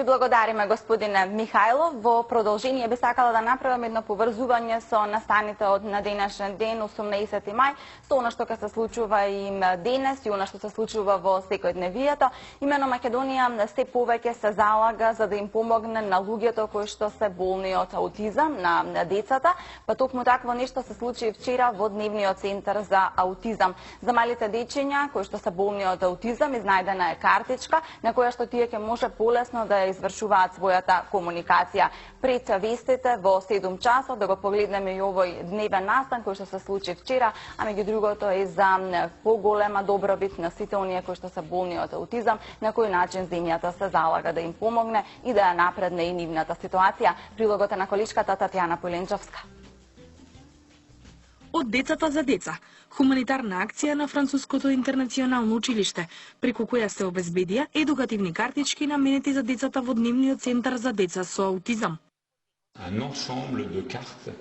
Благодариме господин Михајлов. Во продолжение би сакала да направам едно поврзување со настаните од на денешен ден, 18 мај, со она што ќе се случува и денес и она што се случува во секојдневието. Имено Македонија се повеќе се залага за да им помогне на луѓето кои што се болни од аутизам, на децата, па токму такво нешто се случи вчера во дневниот центар за аутизам. За малите дечиња кои што се болни од аутизам изнајдена е картичка на која што тие ќе може полесно да извршуваат својата комуникација. Пред вестите во 7 часот да го погледнеме и овој дневен настан кој што се случи вчера, а меѓу другото е за поголема добробит на сите оние кои што се болни од аутизам, на кој начин земјата се залага да им помогне и да ја напредне и нивната ситуација. Прилогот е на количката Татјана Поленчовска. Од децата за деца. Хуманитарна акција на Француското интернационално училиште, преку која се обезбедија едукативни картички наменети за децата во дневниот центар за деца со аутизам. Un ensemble de cartes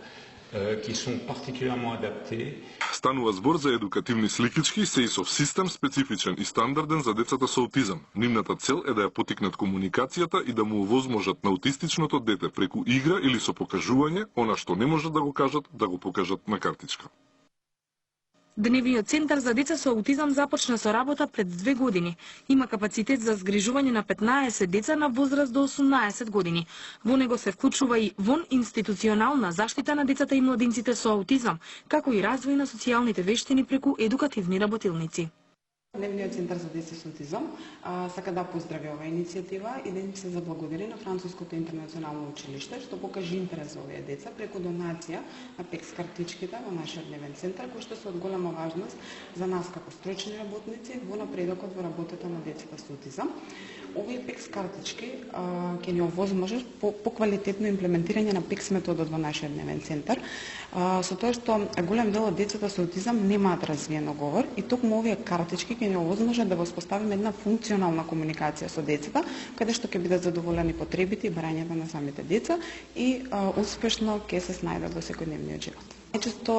qui sont particulièrement adaptées. Станува збор за едукативни сликички се и со систем специфичен и стандарден за децата со аутизам. Нивната цел е да ја потикнат комуникацијата и да му овозможат на аутистичното дете преку игра или со покажување она што не можат да го кажат, да го покажат на картичка. Дневниот центар за деца со аутизам започна со работа пред 2 години. Има капацитет за згрижување на 15 деца на возраст до 18 години. Во него се вклучува и институционална заштита на децата и младинците со аутизам, како и развој на социјалните вештини преку едукативни работилници. Дневниот центар за деца со аутизам сака да поздрави оваа иницијатива и да им се заблагодари на Француското интернационално училиште што покажи интерес за овие деца преку донација на пекс картичките во нашиот дневен центар, кои што се од голема важност за нас како стручни работници во напредокот во работата на децата со аутизам. Овие пекс картички ќе ни овозможат поквалитетно имплементирање на пекс методот во нашиот дневен центар, со тоа што голем дел од децата со аутизам немаат развиено говор и токму овие картички ќе ни овозможат да воспоставиме една функционална комуникација со децата, каде што ќе бидат задоволени потребите и барањата на самите деца и успешно ќе се снајдат во секојдневниот живот. Најчесто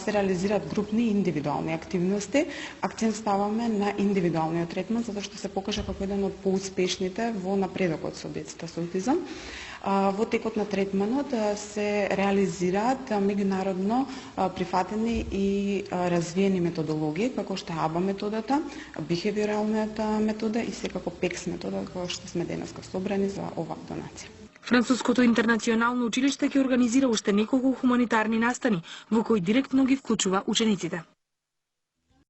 се реализираат групни и индивидуални активности. Акцент ставаме на индивидуалниот третман, затоа што се покажа како еден од поуспешните во напредокот со децата со аутизам. Во текот на третманот се реализираат меѓународно прифатени и развиени методологии, како што е АБА методата, бихевиоралната метода и секако ПЕКС методата, која што сме денеска собрани за оваа донација. Француското интернационално училиште ќе организира уште неколку хуманитарни настани, во кои директно ги вклучува учениците.